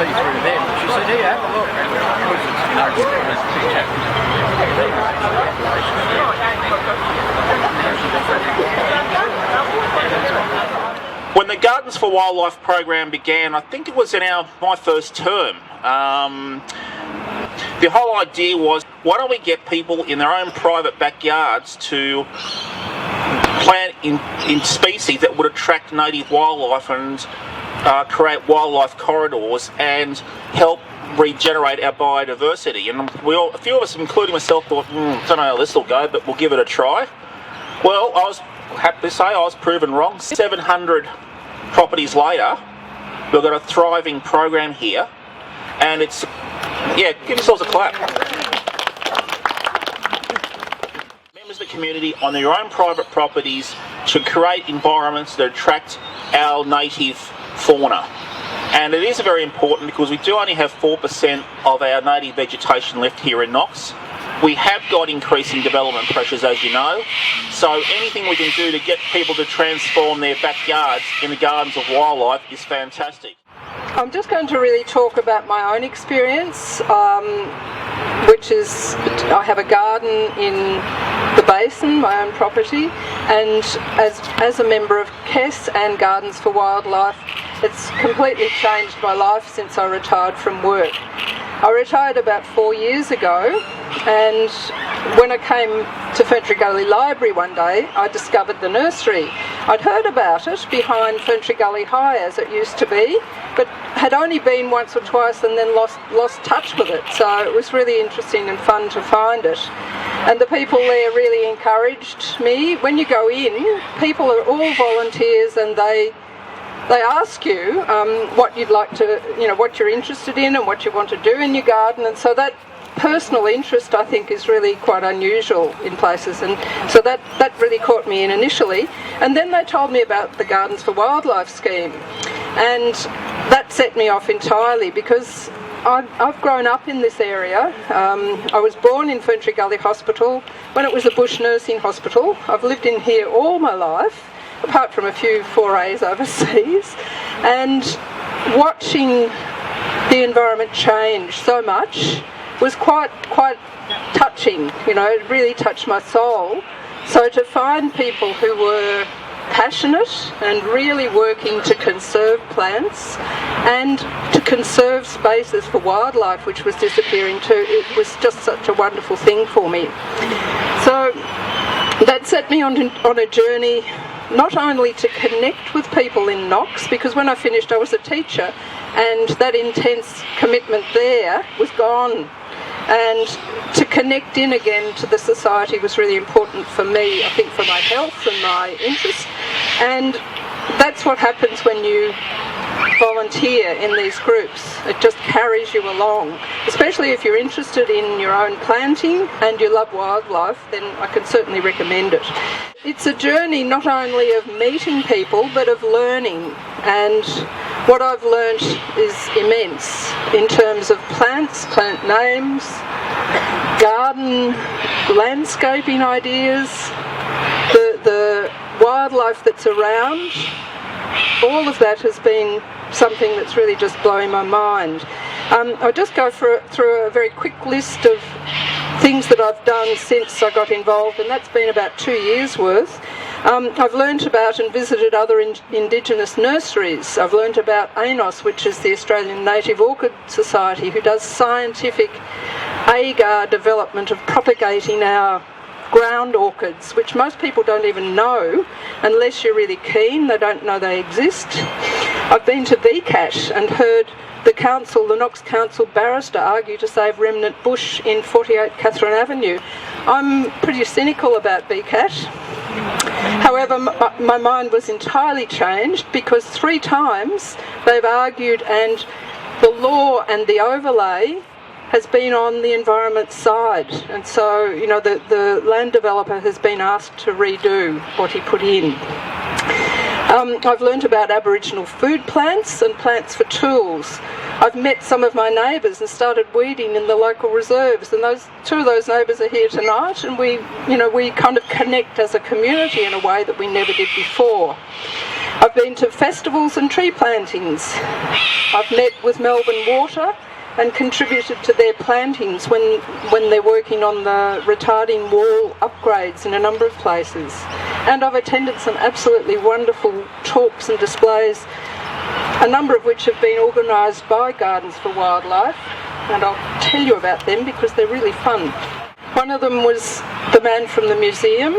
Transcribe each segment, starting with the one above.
see through them. She said, "Here, have a look." When the Gardens for Wildlife program began, I think it was in my first term, the whole idea was, why don't we get people in their own private backyards to plant in species that would attract native wildlife and create wildlife corridors and help regenerate our biodiversity. And a few of us, including myself, thought, don't know how this will go, but we'll give it a try. Well, I was happy to say I was proven wrong. 700 properties later, we've got a thriving program here, and it's, yeah, give yourselves a clap. Members of the community on their own private properties to create environments that attract our native fauna. And it is very important because we do only have 4% of our native vegetation left here in Knox. We have got increasing development pressures, as you know, so anything we can do to get people to transform their backyards into gardens of wildlife is fantastic. I'm just going to really talk about my own experience, which is I have a garden in the basin, my own property, and as a member of KES and Gardens for Wildlife, it's completely changed my life since I retired from work. I retired about 4 years ago, and when I came to Ferntree Gully Library one day, I discovered the nursery. I'd heard about it behind Ferntree Gully High, as it used to be, but had only been once or twice and then lost touch with it. So it was really interesting and fun to find it. And the people there really encouraged me. When you go in, people are all volunteers, and they ask you what you'd like to, what you're interested in and what you want to do in your garden, and so that personal interest, I think, is really quite unusual in places, and so that really caught me in initially. And then they told me about the Gardens for Wildlife scheme, and that set me off entirely because I've grown up in this area. I was born in Ferntree Gully Hospital when it was a bush nursing hospital. I've lived in here all my life, apart from a few forays overseas, and watching the environment change so much was quite touching. It really touched my soul. So to find people who were passionate and really working to conserve plants and to conserve spaces for wildlife, which was disappearing too, it was just such a wonderful thing for me. So that set me on a journey not only to connect with people in Knox, because when I finished I was a teacher and that intense commitment there was gone, and to connect in again to the society was really important for me, I think, for my health and my interest. And that's what happens when you volunteer in these groups. It just carries you along, especially if you're interested in your own planting and you love wildlife, then I can certainly recommend it. It's a journey not only of meeting people but of learning, and what I've learnt is immense in terms of plants, plant names, garden landscaping ideas, the wildlife that's around. All of that has been something that's really just blowing my mind. I'll just go through a very quick list of things that I've done since I got involved, and that's been about 2 years worth. I've learnt about and visited other Indigenous nurseries. I've learnt about ANOS, which is the Australian Native Orchid Society, who does scientific agar development of propagating our ground orchids, which most people don't even know unless you're really keen. They don't know they exist. I've been to BCAT and heard the Knox Council barrister argue to save remnant bush in 48 Catherine Avenue. I'm pretty cynical about BCAT. However, my mind was entirely changed because 3 times they've argued, and the law and the overlay has been on the environment side, and so the land developer has been asked to redo what he put in. I've learnt about Aboriginal food plants and plants for tools. I've met some of my neighbours and started weeding in the local reserves, and 2 of those neighbours are here tonight, and we kind of connect as a community in a way that we never did before. I've been to festivals and tree plantings. I've met with Melbourne Water and contributed to their plantings when they're working on the retarding wall upgrades in a number of places. And I've attended some absolutely wonderful talks and displays, a number of which have been organised by Gardens for Wildlife, and I'll tell you about them because they're really fun. One of them was the man from the museum,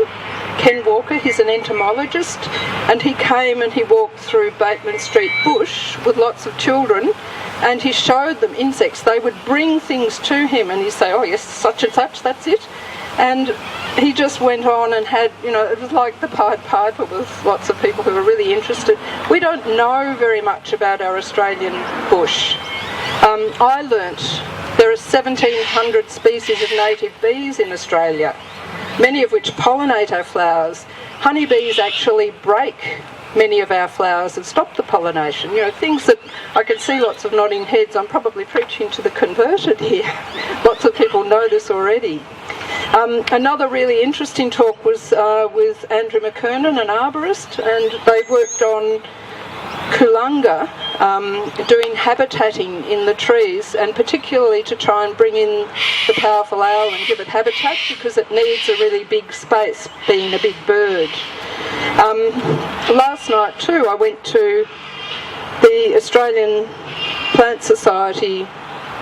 Ken Walker. He's an entomologist, and he came and he walked through Bateman Street Bush with lots of children, and he showed them insects. They would bring things to him and he'd say, oh yes, such and such, that's it. And he just went on and had, it was like the Pied Piper with lots of people who were really interested. We don't know very much about our Australian bush. I learnt there are 1,700 species of native bees in Australia, many of which pollinate our flowers. Honeybees actually break many of our flowers and stop the pollination. Things that I can see lots of nodding heads. I'm probably preaching to the converted here. Lots of people know this already. Another really interesting talk was with Andrew McKernan, an arborist, and they worked on Kulunga, doing habitating in the trees, and particularly to try and bring in the powerful owl and give it habitat because it needs a really big space, being a big bird. Last night too I went to the Australian Plant Society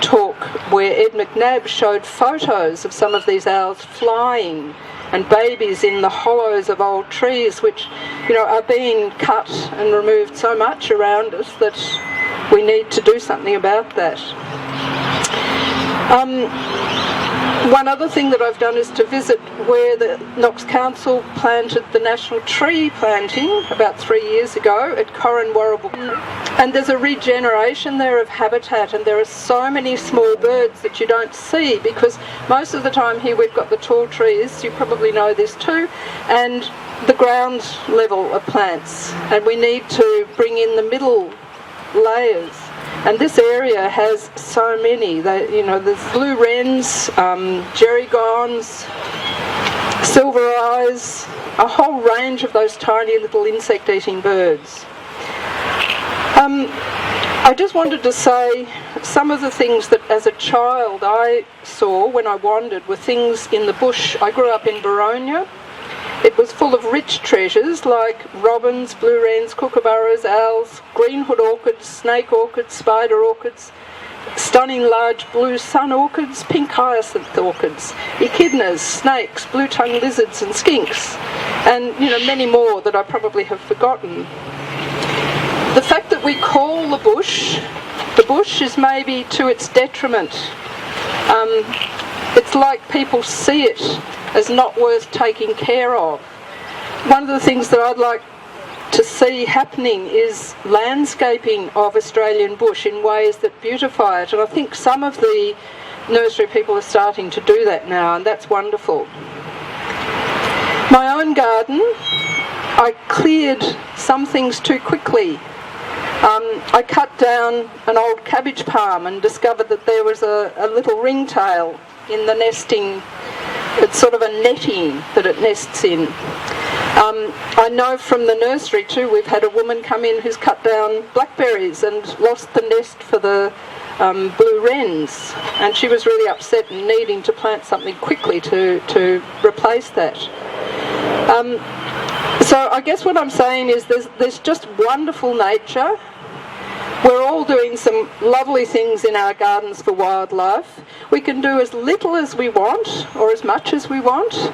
talk where Ed McNabb showed photos of some of these owls flying and babies in the hollows of old trees, which are being cut and removed so much around us that we need to do something about that. One other thing that I've done is to visit where the Knox Council planted the national tree planting about 3 years ago at Corran Warrabul. And there's a regeneration there of habitat, and there are so many small birds that you don't see because most of the time here we've got the tall trees, you probably know this too, and the ground level of plants, and we need to bring in the middle layers. And this area has so many. There's blue wrens, gerygons, silver eyes, a whole range of those tiny little insect-eating birds. I just wanted to say some of the things that as a child I saw when I wandered were things in the bush. I grew up in Baronia. It was full of rich treasures like robins, blue wrens, kookaburras, owls, greenwood orchids, snake orchids, spider orchids, stunning large blue sun orchids, pink hyacinth orchids, echidnas, snakes, blue-tongued lizards and skinks, and many more that I probably have forgotten. The fact that we call the bush is maybe to its detriment. It's like people see it as not worth taking care of. One of the things that I'd like to see happening is landscaping of Australian bush in ways that beautify it, and I think some of the nursery people are starting to do that now, and that's wonderful. My own garden, I cleared some things too quickly. I cut down an old cabbage palm and discovered that there was a little ringtail in the nesting. It's sort of a netting that it nests in. I know from the nursery too, we've had a woman come in who's cut down blackberries and lost the nest for the blue wrens, and she was really upset and needing to plant something quickly to replace that. So I guess what I'm saying is there's just wonderful nature. We're all doing some lovely things in our Gardens for Wildlife. We can do as little as we want or as much as we want.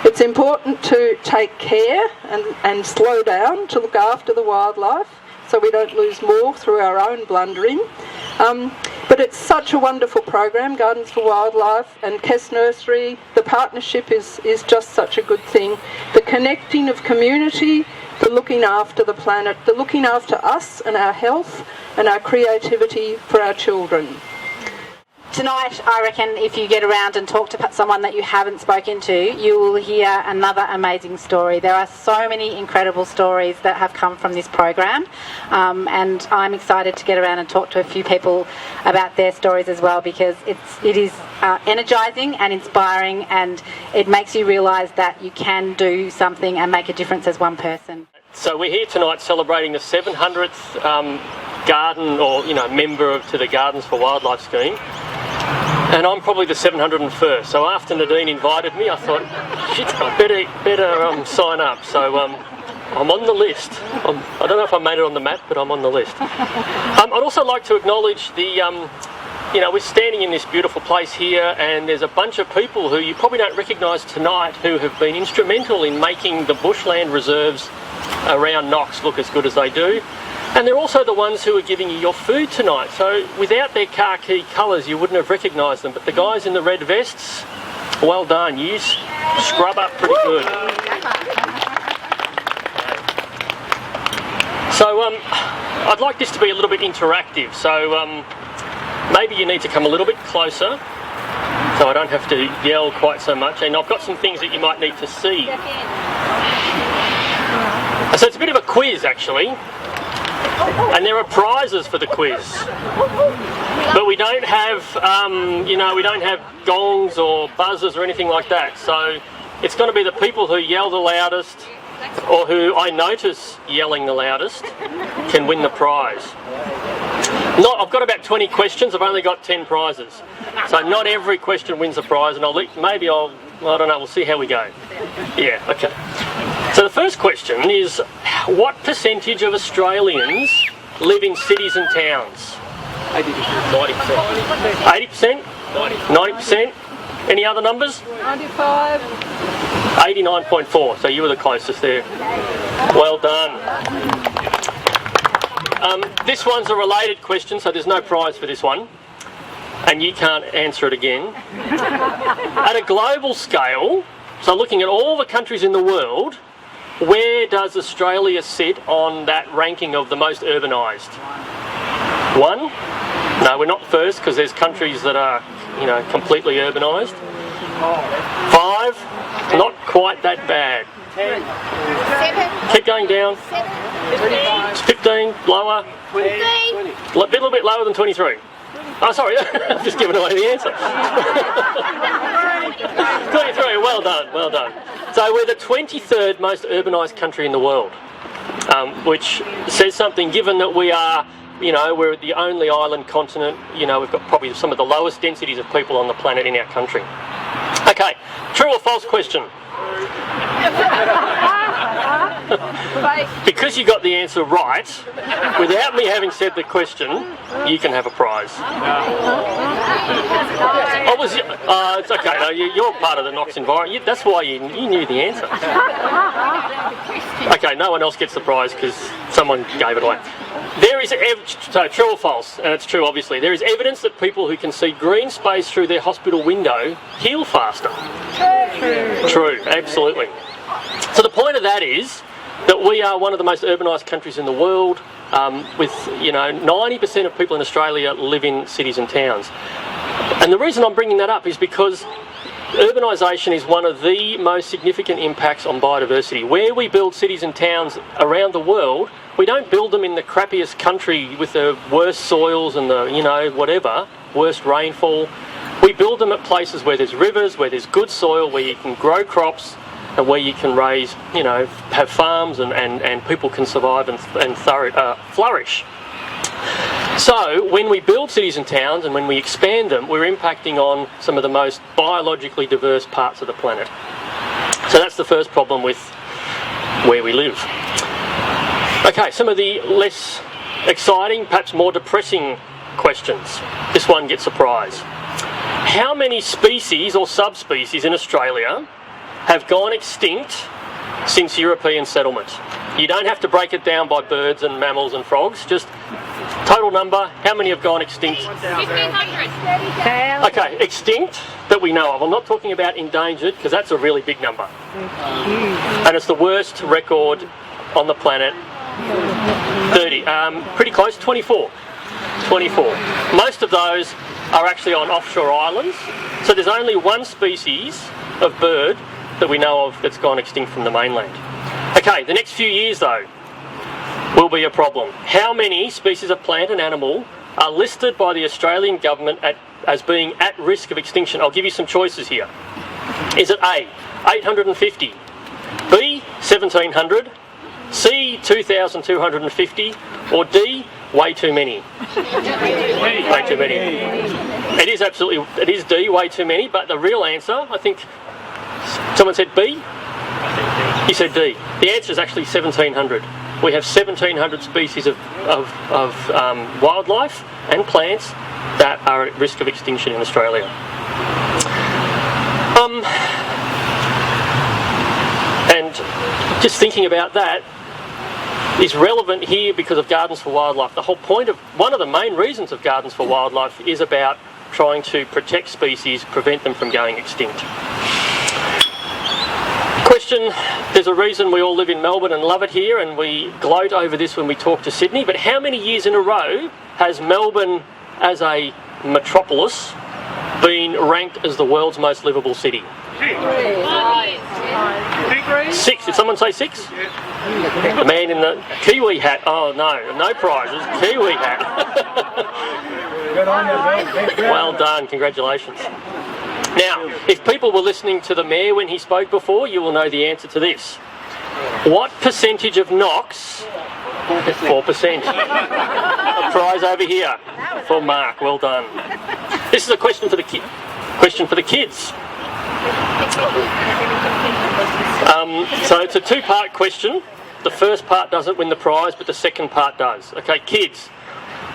It's important to take care and slow down to look after the wildlife so we don't lose more through our own blundering. But it's such a wonderful program, Gardens for Wildlife and Kess Nursery. The partnership is just such a good thing. The connecting of community, the looking after the planet, the looking after us and our health and our creativity for our children. Tonight, I reckon if you get around and talk to someone that you haven't spoken to, you will hear another amazing story. There are so many incredible stories that have come from this program, and I'm excited to get around and talk to a few people about their stories as well, because it is energising and inspiring, and it makes you realise that you can do something and make a difference as one person. So we're here tonight celebrating the 700th garden, or member to the Gardens for Wildlife scheme, and I'm probably the 701st. So after Nadine invited me, I thought, shit, I better sign up. So I'm on the list. I don't know if I made it on the map, but I'm on the list. I'd also like to acknowledge the. We're standing in this beautiful place here, and there's a bunch of people who you probably don't recognise tonight who have been instrumental in making the bushland reserves around Knox look as good as they do. And they're also the ones who are giving you your food tonight. So without their khaki colours, you wouldn't have recognised them. But the guys in the red vests, well done. You scrub up pretty good. So I'd like this to be a little bit interactive. So maybe you need to come a little bit closer so I don't have to yell quite so much. And I've got some things that you might need to see. So it's a bit of a quiz, actually. And there are prizes for the quiz. But we don't have, we don't have gongs or buzzers or anything like that. So it's going to be the people who yell the loudest, or who I notice yelling the loudest, can win the prize. I've got about 20 questions, I've only got 10 prizes. So not every question wins a prize, and I don't know, we'll see how we go. Yeah, okay. So the first question is, what percentage of Australians live in cities and towns? 80%. 80%? 90%? Any other numbers? 95. 89.4, so you were the closest there. Well done. This one's a related question, so there's no prize for this one. And you can't answer it again. At a global scale, so looking at all the countries in the world, where does Australia sit on that ranking of the most urbanised? 1? No, we're not first, because there's countries that are, completely urbanised. 5? Not quite that bad. 7. Keep going down. 15, lower. 20. A little bit lower than 23. Oh, sorry, I've just given away the answer. 23, well done, well done. So we're the 23rd most urbanised country in the world, which says something, given that we are, we're the only island continent, we've got probably some of the lowest densities of people on the planet in our country. Okay, true or false question? Because you got the answer right, without me having said the question, you can have a prize. It's okay, no, you're part of the Knox environment. That's why you knew the answer. Okay, no one else gets the prize because someone gave it away. There is, so true or false, and it's true obviously, there is evidence that people who can see green space through their hospital window heal faster. True, absolutely. So the point of that is that we are one of the most urbanised countries in the world, with 90% of people in Australia live in cities and towns. And the reason I'm bringing that up is because urbanisation is one of the most significant impacts on biodiversity. Where we build cities and towns around the world, we don't build them in the crappiest country with the worst soils and the, worst rainfall. We build them at places where there's rivers, where there's good soil, where you can grow crops, and where you can raise, have farms and people can survive and flourish. So when we build cities and towns and when we expand them, we're impacting on some of the most biologically diverse parts of the planet. So that's the first problem with where we live. Okay, some of the less exciting, perhaps more depressing questions. This one gets a prize. How many species or subspecies in Australia have gone extinct since European settlement? You don't have to break it down by birds and mammals and frogs, just total number. How many have gone extinct? 1,500. Okay, extinct that we know of. I'm not talking about endangered, because that's a really big number. And it's the worst record on the planet. 30. Pretty close, 24. 24. Most of those are actually on offshore islands. So there's only one species of bird that we know of that's gone extinct from the mainland. Okay, the next few years though will be a problem. How many species of plant and animal are listed by the Australian government as being at risk of extinction? I'll give you some choices here. Is it A, 850, B, 1,700, C, 2,250, or D, way too many? Way too many. It is D, way too many, but the real answer, I think, someone said B? You said D. The answer is actually 1,700. We have 1,700 species of wildlife and plants that are at risk of extinction in Australia. And just thinking about that is relevant here because of Gardens for Wildlife. The whole point of, one of the main reasons of Gardens for Wildlife is about trying to protect species, prevent them from going extinct. Question, there's a reason we all live in Melbourne and love it here, and we gloat over this when we talk to Sydney, but how many years in a row has Melbourne as a metropolis been ranked as the world's most livable city? 6. Did someone say 6? The man in the Kiwi hat. Oh no prizes. Kiwi hat. Well done, congratulations. Now, if people were listening to the Mayor when he spoke before, you will know the answer to this. What percentage of Knox? 4%. A prize over here for Mark. Well done. This is a question for the kids. So it's a two-part question. The first part doesn't win the prize, but the second part does. Okay, kids.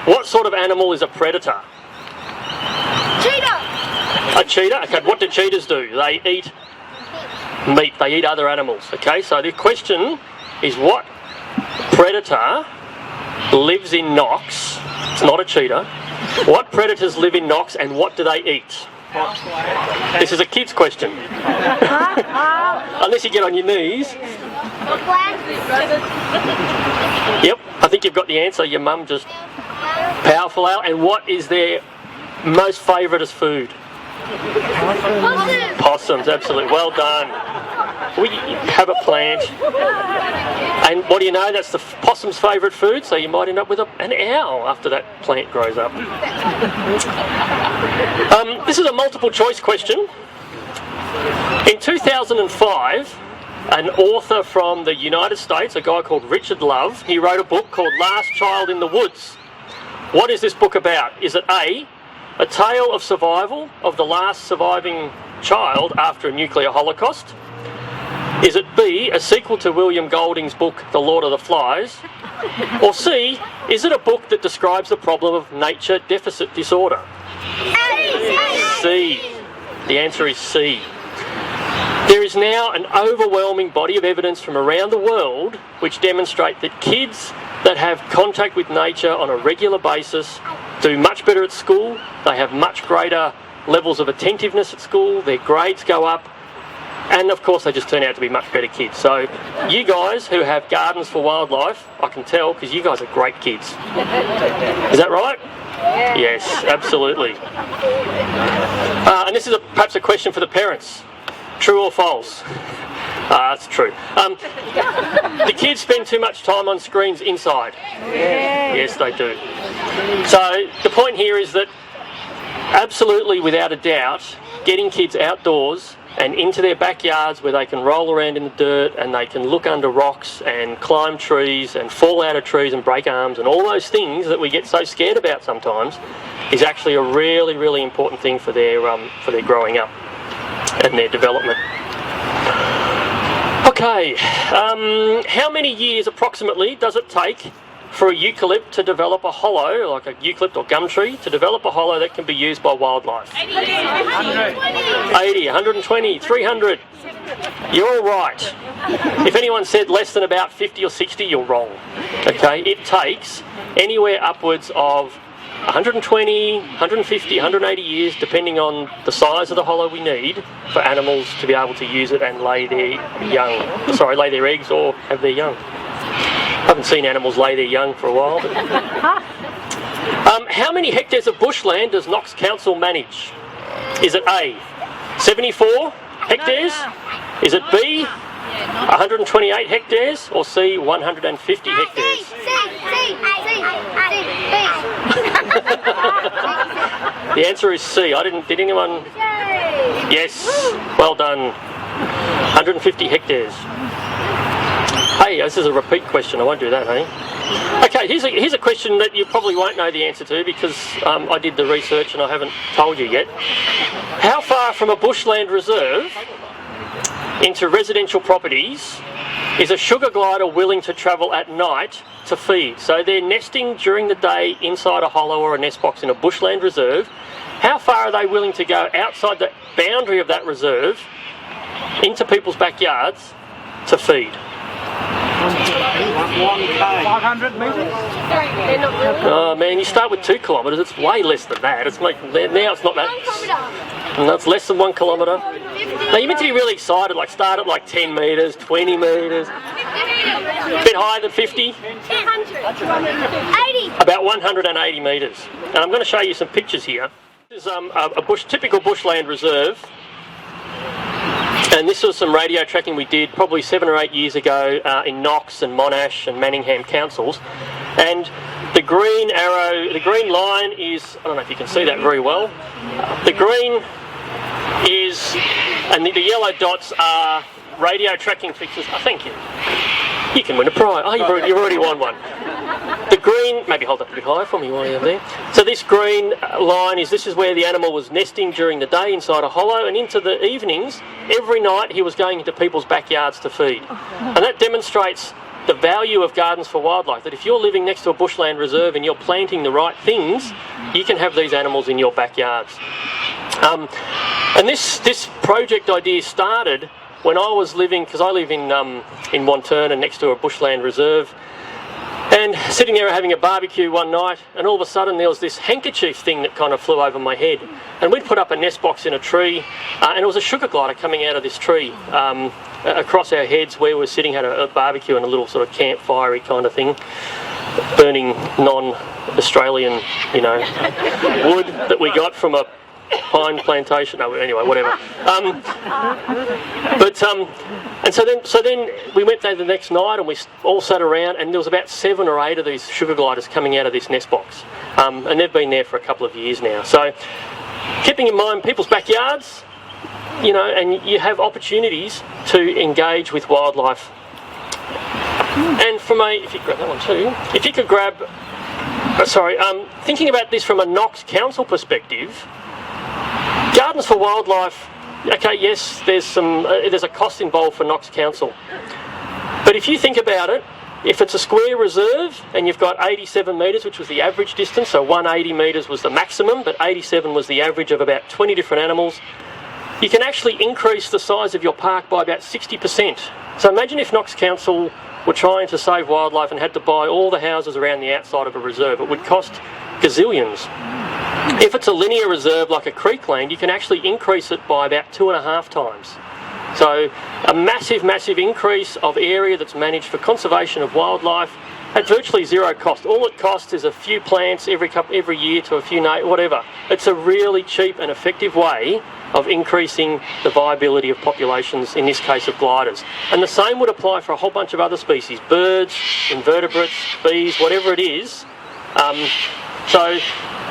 What sort of animal is a predator? Cheetah. A cheetah? Okay, what do cheetahs do? They eat meat. They eat other animals. Okay, so the question is, what predator lives in Knox? It's not a cheetah. What predators live in Knox and what do they eat? This is a kid's question. Unless you get on your knees. Yep, I think you've got the answer. Your mum just powerful out. And what is their most favourite as food? Possums, absolutely. Well done. We have a plant. And what do you know? That's the possum's favourite food, so you might end up with an owl after that plant grows up. This is a multiple choice question. In 2005, an author from the United States, a guy called Richard Love, he wrote a book called Last Child in the Woods. What is this book about? Is it A, a tale of survival of the last surviving child after a nuclear holocaust? Is it B, a sequel to William Golding's book The Lord of the Flies? Or C, is it a book that describes the problem of nature deficit disorder? C. The answer is C. There is now an overwhelming body of evidence from around the world which demonstrate that kids that have contact with nature on a regular basis do much better at school, they have much greater levels of attentiveness at school, their grades go up, and of course they just turn out to be much better kids. So you guys who have Gardens for Wildlife, I can tell because you guys are great kids. Is that right? Yeah. Yes, absolutely. And this is perhaps a question for the parents. True or false? That's true. The kids spend too much time on screens inside. Yeah. Yes, they do. So the point here is that absolutely, without a doubt, getting kids outdoors and into their backyards where they can roll around in the dirt and they can look under rocks and climb trees and fall out of trees and break arms and all those things that we get so scared about sometimes is actually a really, really important thing for their growing up and their development. Okay, how many years approximately does it take for a eucalypt to develop a hollow, like a eucalypt or gum tree, to develop a hollow that can be used by wildlife? 80, 120, 300. You're all right. If anyone said less than about 50 or 60, you're wrong. Okay, it takes anywhere upwards of 120, 150, 180 years, depending on the size of the hollow we need for animals to be able to use it and lay their eggs or have their young. I haven't seen animals lay their young for a while. But how many hectares of bushland does Knox Council manage? Is it A, 74 hectares? Is it B, 128 hectares? Or C, 150 hectares? The answer is C. Did anyone? Yes. Well done. 150 hectares. Hey, Hey, this is a repeat question. I won't do that, hey? Okay, here's a question that you probably won't know the answer to because I did the research and I haven't told you yet. How far from a bushland reserve into residential properties is a sugar glider willing to travel at night to feed? So they're nesting during the day inside a hollow or a nest box in a bushland reserve. How far are they willing to go outside the boundary of that reserve into people's backyards to feed? 500 metres? Oh man, you start with 2 kilometres, it's way less than that. It's like, now it's not that. No, it's less than 1 kilometre. Now you're meant to be really excited, like start at like 10 metres, 20 metres. A bit higher than 50? 80. About 180 metres. And I'm going to show you some pictures here. This is a typical bushland reserve. And this was some radio tracking we did probably 7 or 8 years ago in Knox and Monash and Manningham councils. And the green arrow, the green line is, I don't know if you can see that very well. The green is, and the yellow dots are radio tracking fixtures. Oh, thank you. You can win a prize. Oh, you've already won one. The green, maybe hold up a bit higher for me while you're there. So this green line this is where the animal was nesting during the day inside a hollow, and into the evenings, every night he was going into people's backyards to feed. And that demonstrates the value of Gardens for Wildlife, that if you're living next to a bushland reserve and you're planting the right things, you can have these animals in your backyards. And this project idea started when I was living, because I live in Wanturna next to a bushland reserve, and sitting there having a barbecue one night, and all of a sudden there was this handkerchief thing that kind of flew over my head. And we'd put up a nest box in a tree, and it was a sugar glider coming out of this tree across our heads where we were sitting, had a barbecue and a little sort of campfire-y kind of thing, burning non-Australian, wood that we got from a pine plantation. No, anyway, whatever. And so then we went there the next night and we all sat around, and there was about 7 or 8 of these sugar gliders coming out of this nest box, and they've been there for a couple of years now. So keeping in mind people's backyards, and you have opportunities to engage with wildlife. And if you grab that one too, if you could grab, thinking about this from a Knox council perspective, Gardens for Wildlife, okay, yes, there's a cost involved for Knox Council. But if you think about it, if it's a square reserve and you've got 87 metres, which was the average distance, so 180 metres was the maximum, but 87 was the average of about 20 different animals, you can actually increase the size of your park by about 60%. So imagine if Knox Council were trying to save wildlife and had to buy all the houses around the outside of a reserve. It would cost gazillions. If it's a linear reserve like a creekland, you can actually increase it by about 2.5 times. So a massive, massive increase of area that's managed for conservation of wildlife at virtually zero cost. All it costs is a few plants every year to a few whatever. It's a really cheap and effective way of increasing the viability of populations, in this case of gliders. And the same would apply for a whole bunch of other species, birds, invertebrates, bees, whatever it is. So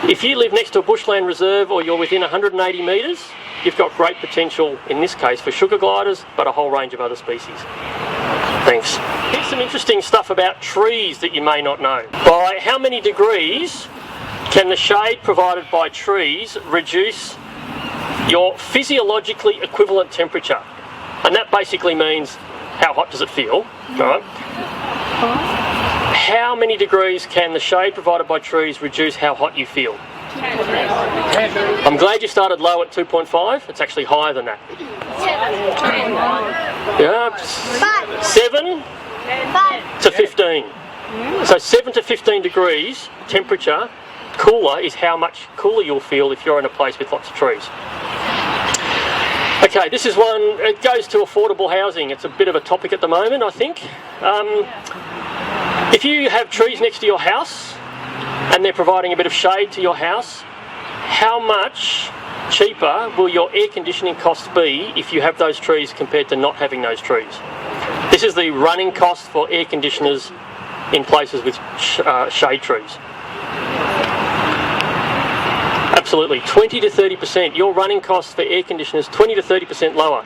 if you live next to a bushland reserve or you're within 180 metres, you've got great potential, in this case, for sugar gliders, but a whole range of other species. Thanks. Here's some interesting stuff about trees that you may not know. By how many degrees can the shade provided by trees reduce your physiologically equivalent temperature? And that basically means how hot does it feel, right? How many degrees can the shade provided by trees reduce how hot you feel? I'm glad you started low at 2.5. It's actually higher than that. 7 to 15. So 7 to 15 degrees temperature cooler is how much cooler you'll feel if you're in a place with lots of trees. Okay, this is one, it goes to affordable housing. It's a bit of a topic at the moment, I think. If you have trees next to your house and they're providing a bit of shade to your house, how much cheaper will your air conditioning costs be if you have those trees compared to not having those trees? This is the running cost for air conditioners in places with shade trees. Absolutely, 20 to 30%. Your running costs for air conditioners, 20 to 30% lower.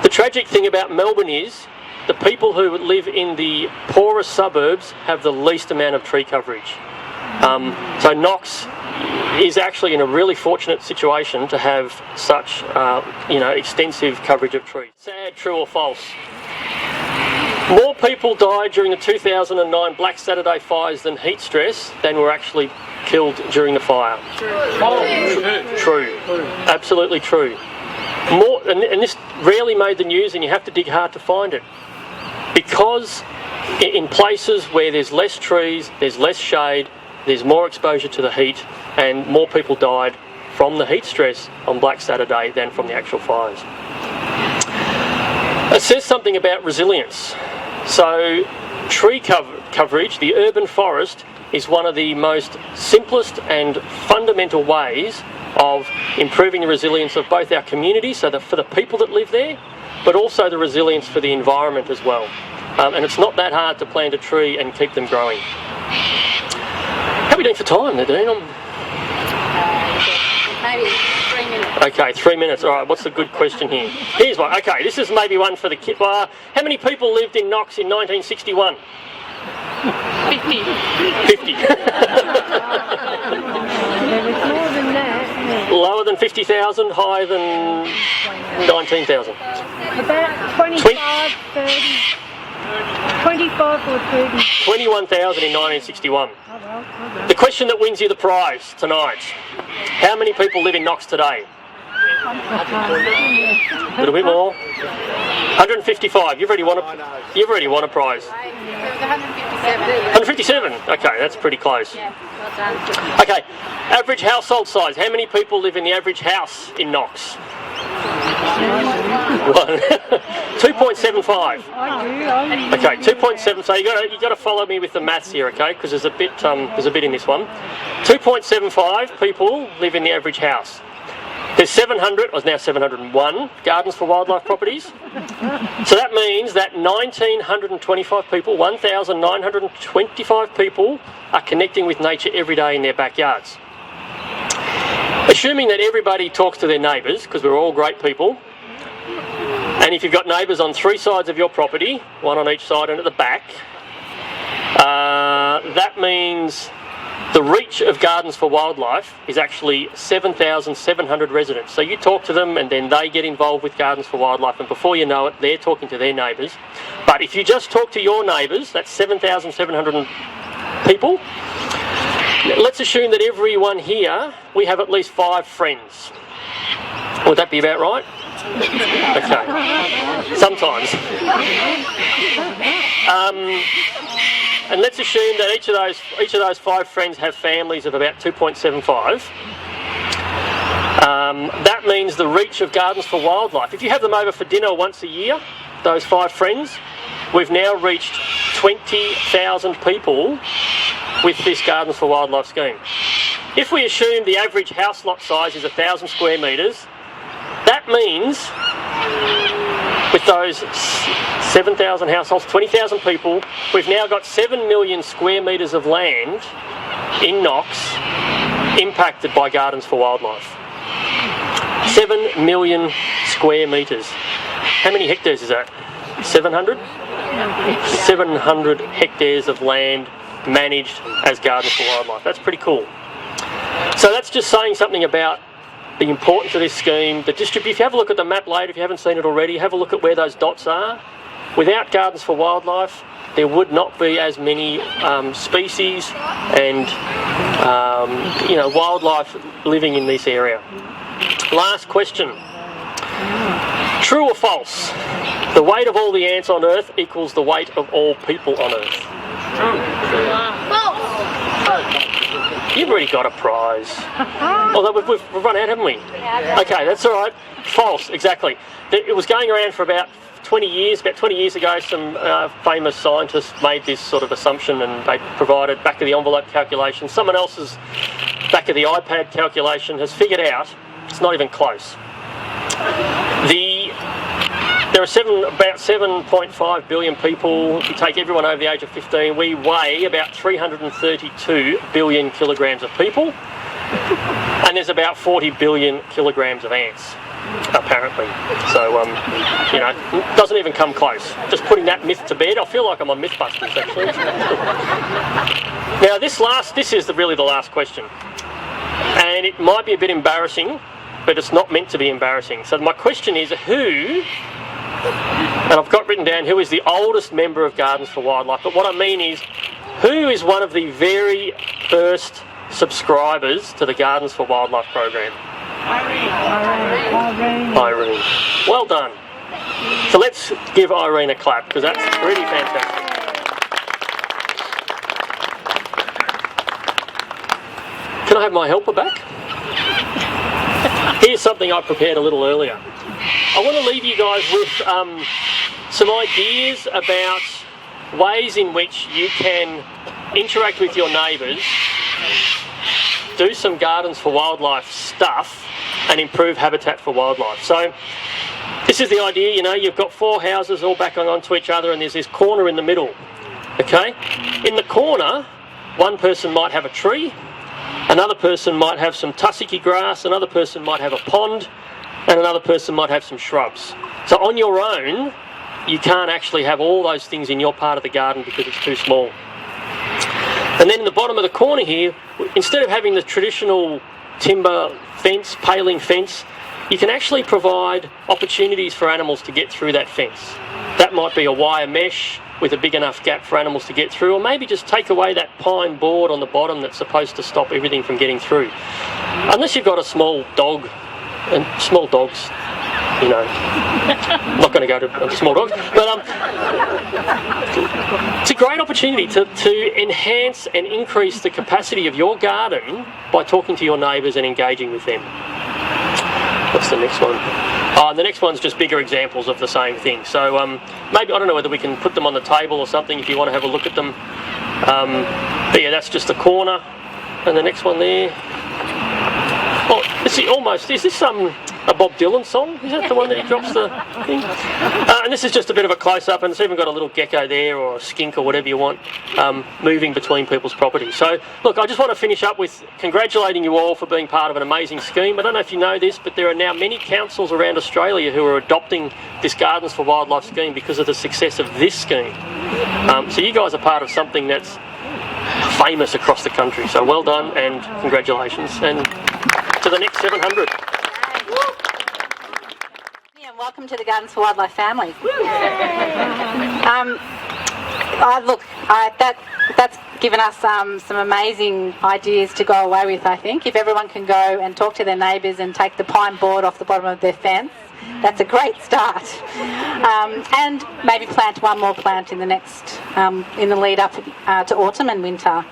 The tragic thing about Melbourne is the people who live in the poorest suburbs have the least amount of tree coverage. So Knox is actually in a really fortunate situation to have such, extensive coverage of trees. Sad, true or false? More people died during the 2009 Black Saturday fires than heat stress than were actually killed during the fire. True. Absolutely true. More, and this rarely made the news, and you have to dig hard to find it. Because in places where there's less trees, there's less shade, there's more exposure to the heat, and more people died from the heat stress on Black Saturday than from the actual fires. It says something about resilience. So tree coverage, the urban forest, is one of the most simplest and fundamental ways of improving the resilience of both our communities, so for the people that live there, but also the resilience for the environment as well. And it's not that hard to plant a tree and keep them growing. How are we doing for time, Nadine? Maybe 3 minutes. Okay, 3 minutes. All right, what's the good question here? Here's one. Okay, this is maybe one for the kids. How many people lived in Knox in 1961? 50. 50. There was more than that. Lower than 50,000, higher than 19,000. About 25, 30. 25 or 30. 21,000 in 1961. The question that wins you the prize tonight. How many people live in Knox today? A little bit more. 155. You've already won a prize. 157. Okay, that's pretty close. Yeah, well done. Okay, average household size. How many people live in the average house in Knox? 2.75. Okay, 2.7. So you got to follow me with the maths here, okay? Because there's a bit in this one. 2.75 people live in the average house. There's 701 Gardens for Wildlife properties. So that means that 1,925 people, 1,925 people are connecting with nature every day in their backyards. Assuming that everybody talks to their neighbours, because we're all great people, and if you've got neighbours on 3 sides of your property, one on each side and at the back, that means the reach of Gardens for Wildlife is actually 7,700 residents. So you talk to them and then they get involved with Gardens for Wildlife, and before you know it, they're talking to their neighbours. But if you just talk to your neighbours, that's 7,700 people. Let's assume that everyone here, we have at least 5 friends. Would that be about right? Okay. Sometimes. And let's assume that each of those 5 friends have families of about 2.75. That means the reach of Gardens for Wildlife. If you have them over for dinner once a year, those 5 friends, we've now reached 20,000 people with this Gardens for Wildlife scheme. If we assume the average house lot size is 1,000 square metres, that means with those 7,000 households, 20,000 people, we've now got 7 million square metres of land in Knox impacted by Gardens for Wildlife. 7 million square metres. How many hectares is that? 700? 700 hectares of land managed as Gardens for Wildlife. That's pretty cool. So that's just saying something about the importance of this scheme. The if you have a look at the map later, if you haven't seen it already, have a look at where those dots are. Without Gardens for Wildlife, there would not be as many species and wildlife living in this area. Last question. True or false? The weight of all the ants on Earth equals the weight of all people on Earth. You've already got a prize. Although we've run out, haven't we? Okay, that's all right. False, exactly. It was going around for about 20 years. About 20 years ago, some famous scientists made this sort of assumption, and they provided back-of-the-envelope calculation. Someone else's back-of-the-iPad calculation has figured out it's not even close. There are about 7.5 billion people. If you take everyone over the age of 15, we weigh about 332 billion kilograms of people. And there's about 40 billion kilograms of ants, apparently. So, doesn't even come close. Just putting that myth to bed. I feel like I'm on Mythbusters, actually. Now, this is really the last question. And it might be a bit embarrassing, but it's not meant to be embarrassing. So my question is, who, and I've got written down who is the oldest member of Gardens for Wildlife, but what I mean is, who is one of the very first subscribers to the Gardens for Wildlife program? Irene. Well done. So let's give Irene a clap, because that's really fantastic. Can I have my helper back? Here's something I prepared a little earlier. I want to leave you guys with some ideas about ways in which you can interact with your neighbours, do some Gardens for Wildlife stuff, and improve habitat for wildlife. So this is the idea, you've got 4 houses all backing onto each other, and there's this corner in the middle, okay? In the corner, one person might have a tree, another person might have some tussocky grass, another person might have a pond, and another person might have some shrubs. So on your own, you can't actually have all those things in your part of the garden because it's too small. And then in the bottom of the corner here, instead of having the traditional timber fence, paling fence, you can actually provide opportunities for animals to get through that fence. That might be a wire mesh with a big enough gap for animals to get through, or maybe just take away that pine board on the bottom that's supposed to stop everything from getting through. Unless you've got a small dog, and small dogs, I'm not going to go to small dogs, but it's a great opportunity to enhance and increase the capacity of your garden by talking to your neighbours and engaging with them. What's the next one? The next one's just bigger examples of the same thing. So maybe, I don't know whether we can put them on the table or something if you want to have a look at them. But yeah, that's just the corner. And the next one there. Oh, is this a Bob Dylan song? Is that the one that he drops the thing? And this is just a bit of a close-up, and it's even got a little gecko there, or a skink, or whatever you want, moving between people's properties. So, look, I just want to finish up with congratulating you all for being part of an amazing scheme. I don't know if you know this, but there are now many councils around Australia who are adopting this Gardens for Wildlife scheme because of the success of this scheme. So you guys are part of something that's famous across the country. So well done and congratulations. And to the next 700. Yeah, welcome to the Gardens for Wildlife family. That's given us some amazing ideas to go away with, I think. If everyone can go and talk to their neighbours and take the pine board off the bottom of their fence, that's a great start. And maybe plant one more plant in the next, in the lead up to autumn and winter.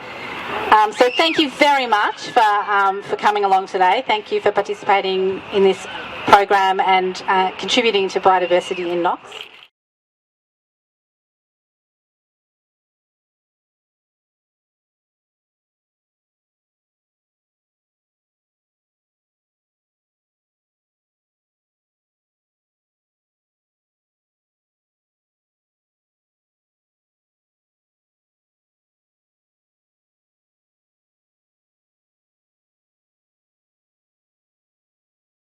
So thank you very much for coming along today. Thank you for participating in this program and contributing to biodiversity in Knox.